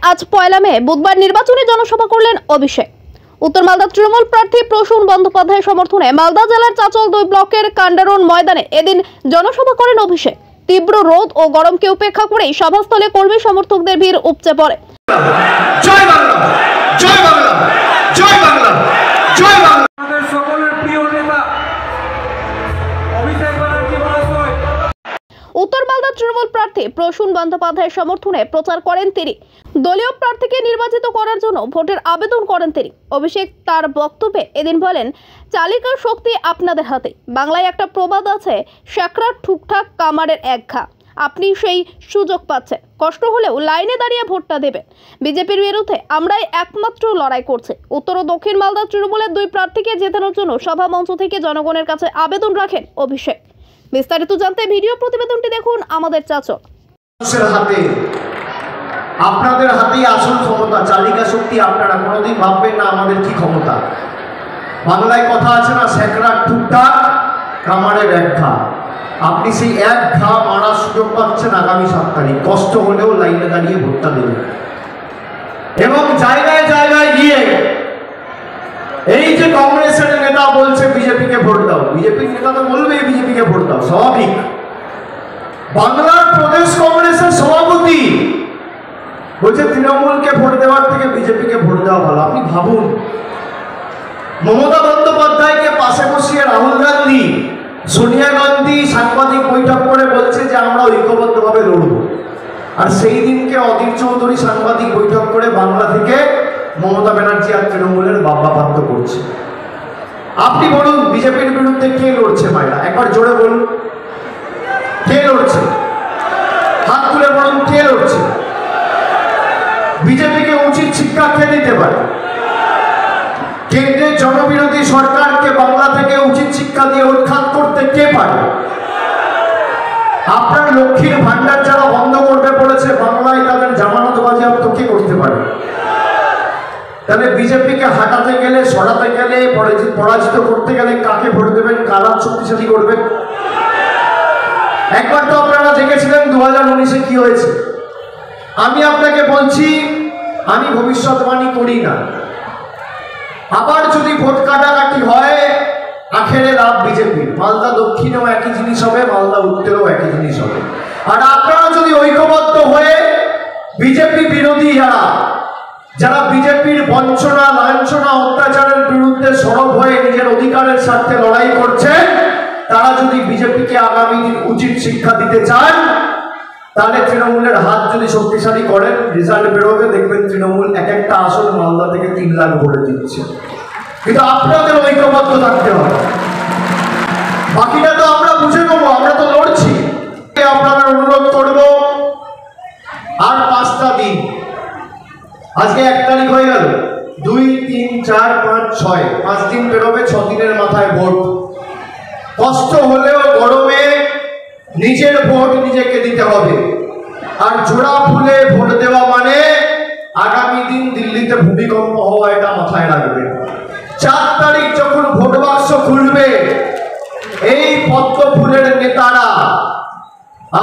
আজ 1 মে বুধবার নির্বাচনী জনসভা করলেন অভিষেক। উত্তর মালদা তৃণমূল প্রার্থী প্রসূন বন্দ্যোপাধ্যায়ের সমর্থনে মালদা জেলার চাচল 2 ব্লকের কান্ডারন ময়দানে এদিন জনসভা করেন অভিষেক। তীব্র রোদ ও গরমকে উপেক্ষা করেই সভাস্থলে কর্মী সমর্থকদের ভিড় উপচে পড়ে। জয় বাংলা, জয় বাংলা, জয় বাংলা, জয় বাংলা। আমাদের সকলের প্রিয় নেতা অভিষেক ব্যানার্জি মহাশয়। উত্তর মালদা তৃণমূল প্রার্থী প্রসূন বন্দ্যোপাধ্যায়ের সমর্থনে প্রচার করেন তিনি। দলীয় প্রার্থীকে নির্বাচিত করার জন্য ভোটের আবেদন করেন তিনি। অভিষেক তার বক্তব্যে এদিন বলেন, চালিকার শক্তি আপনাদের হাতে। বাংলায় একটা প্রবাদ আছে, শাকরার ঠুকঠাক কামারের এক ঘা। আপনি সেই সুযোগ পাচ্ছেন। কষ্ট হলেও লাইনে দাঁড়িয়ে ভোটটা দেবেন। বিজেপির বিরুদ্ধে আমরাই একমাত্র লড়াই করছে। উত্তর ও দক্ষিণ মালদা তৃণমূলের 2 প্রার্থীকে জেতানোর জন্য সভা মঞ্চ থেকে জনগণের কাছে আবেদন রাখেন অভিষেক। বিস্তারিত জানতে ভিডিও প্রতিবেদনটি দেখুন আমাদের চাচল। আপনাদের হাতেই আসল ক্ষমতা, চালিকা শক্তি আপনারা। কোনোদিন ভাববেন না আমাদের কি ক্ষমতা। বাংলায় কথা আছে না, শাকরার ঠুকঠাক কামারের এক ঘা। আপনি সেই এক ঘা মারার সুযোগ পাচ্ছেন আগামী 7 তারিখ। কষ্ট হলেও লাইনে দাঁড়িয়ে ভোটটা দেবেন এবং জায়গায় জায়গায় গিয়ে এই যে কংগ্রেসের নেতা বলছে বিজেপিকে ভোট দাও, বিজেপির নেতা তো বলবে বিজেপিকে ভোট দাও, স্বাভাবিক। বাংলার প্রদেশ কংগ্রেসের সভাপতি বলছে তৃণমূলকে ভোট দেওয়ার থেকে বিজেপিকে ভোট দেওয়া ভালো। আপনি ভাবুন, মমতা বন্দ্যোপাধ্যায়কে পাশে বসিয়ে রাহুল গান্ধী, সোনিয়া গান্ধী সাংবাদিক বৈঠক করে বলছে যে আমরা ঐক্যবদ্ধভাবে লড়ব। আর সেই দিনকে অধীর চৌধুরী সাংবাদিক বৈঠক করে বাংলা থেকে মমতা ব্যানার্জি আর তৃণমূলের বাব্যাপাত্য করছে। আপনি বলুন, বিজেপির বিরুদ্ধে কে লড়ছে? মায়েরা একবার জোরে বলুন, কে লড়ছে? হাত তুলে বলুন, কে লড়ছে? বিজেপিকে উচিত শিক্ষা কে দিতে পারে? কেন্দ্রের জনবিরোধী সরকারকে বাংলা থেকে উচিত শিক্ষা দিয়ে উৎখাত করতে কে পারে? আপনার লক্ষ্মীর ভান্ডার যারা বন্ধ করবে বলেছে, বাংলায় তাদের জামানত বাজেয়াপ্ত কে করতে পারে? তাহলে বিজেপিকে হাঁটাতে গেলে, সরাতে গেলে, পরাজিত করতে গেলে কাকে ভোট দেবেন? কারা শক্তিশালী করবেন? একবার তো আপনারা দেখেছিলেন 2019-এ কি হয়েছে। আমি আপনাকে বলছি, আমি ভবিষ্যৎবাণী করি না। আবার যদি ভোট কাটাকাটি হয়, আখেরে লাভ বিজেপির। মালদা দক্ষিণেও একই জিনিস হবে, মালদা উত্তরেও একই জিনিস হবে। আর আপনারা যদি ঐক্যবদ্ধ হয়ে বিজেপি বিরোধী যারা বিজেপির বঞ্চনা, লাঞ্ছনা, অত্যাচারের বিরুদ্ধে সরব হয়ে নিজের অধিকারের স্বার্থে লড়াই করছেন, তারা যদি বিজেপিকে আগামী দিন উচিত শিক্ষা দিতে চান, তাহলে তৃণমূলের হাত যদি শক্তিশালী করেন, রেজাল্ট বেরোবে, দেখবেন তৃণমূল এক একটা আসন মালদা থেকে 3 লাখ ভোটে দিচ্ছে। কিন্তু আপনাদের ঐক্যবদ্ধ থাকতে হবে। বাকিটা তো আমরা বুঝে নেবো, আমরা তো লড়ছি। আপনাদের অনুরোধ করব, আর 5টা দিন, আজকে 1 তারিখ হয়ে গেল, 2, 3, 4, 5, 6, 5 দিন বেরোবে, 6 দিনের মাথায় ভোট। কষ্ট হলেও গরমে নিজের ভোট নিজেকে দিতে হবে। আর জোড়া ফুলে ভোট দেওয়া মানে আগামী দিন দিল্লিতে ভূমিকম্প হওয়া, এটা মাথায় রাখবে। 4 তারিখ যখন ভোট বাক্স খুলবে, এই পদ্ম ফুলের নেতারা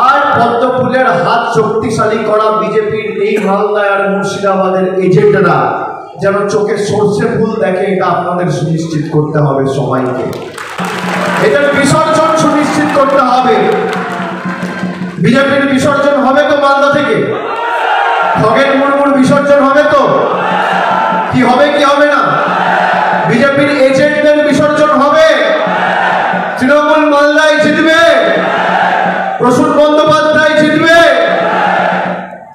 আর পদ্ম ফুলের হাত শক্তিশালী করা বিজেপির এই মালদায় আর মুর্শিদাবাদের এজেন্টরা যেন চোখে সর্ষে ফুল দেখে, এটা আপনাদের সুনিশ্চিত করতে হবে সবাইকে। এটার বিসর্জন সুনিশ্চিত করতে হবে। বিজেপির বিসর্জন হবে তো মালদা থেকে? খগেন মুর্মুর বিসর্জন হবে তো? কি হবে কি হবে না? বিজেপির এজেন্টদের বিসর্জন হবে। তৃণমূল মালদায় জিতবে, প্রসূন বন্দ্যোপাধ্যায় জিতবে।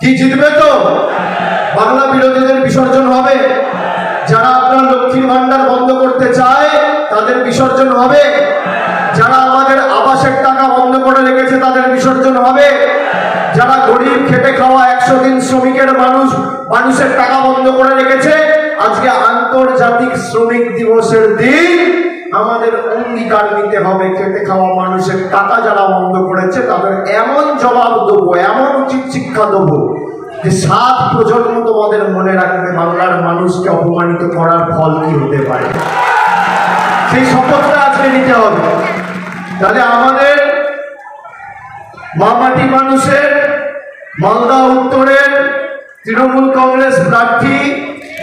কি জিতবে তো? বাংলা বিরোধীদের বিসর্জন হবে। যারা আপনার লক্ষ্মীর ভান্ডার বন্ধ করতে চায় তাদের বিসর্জন হবে। যারা আমাদের আবাসের টাকা বন্ধ করে রেখেছে তাদের বিসর্জন হবে। যারা গরিব খেটে খাওয়া 100 দিন শ্রমিকের মানুষের টাকা বন্ধ করে রেখেছে, আজকে আন্তর্জাতিক শ্রমিক দিবসের দিন আমাদের অঙ্গীকার নিতে হবে, খেটে খাওয়া মানুষের টাকা যারা বন্ধ করেছে তাদের এমন জবাব দেবো, এমন উচিত শিক্ষা দেবো যে 7 প্রজন্ম তোমাদের মনে রাখবে বাংলার মানুষকে অপমানিত করার ফল কি হতে পারে। সেই শপথটা আজকে নিতে হবে। তাহলে আমাদের মামাটি মানুষের, মালদা উত্তরের তৃণমূল কংগ্রেস প্রার্থী,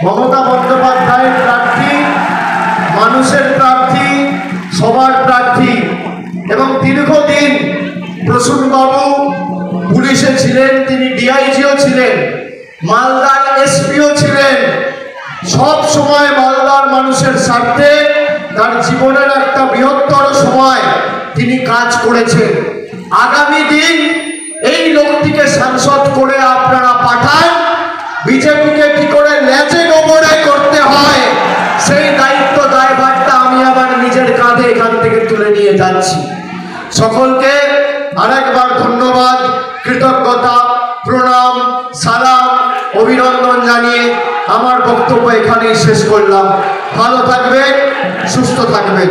মমতা বন্দ্যোপাধ্যায়ের প্রার্থী, মানুষের প্রার্থী, সবার প্রার্থী। এবং দীর্ঘদিন প্রসূনবাবু পুলিশে ছিলেন, তিনি ডিআইজিও ছিলেন, মালদার এসপিও ছিলেন। সব সময় মালদার মানুষের স্বার্থে তার জীবনের একটা বৃহত্তর সময় তিনি কাজ করেছেন। আগামী দিন এই লোকটিকে সাংসদ করে আপনারা পাঠান, বিজেপিকে কি করে লেজে গোবরে করতে হয় সেই দায়িত্ব দায়ভারটা আমি আবার নিজের কাঁধে এখান থেকে তুলে নিয়ে যাচ্ছি। সকলকে আরেকবার ধন্যবাদ, কৃতজ্ঞতা, প্রণাম, সালাম, অভিনন্দন জানিয়ে আমার বক্তব্য এখানেই শেষ করলাম। ভালো থাকবেন, সুস্থ থাকবেন।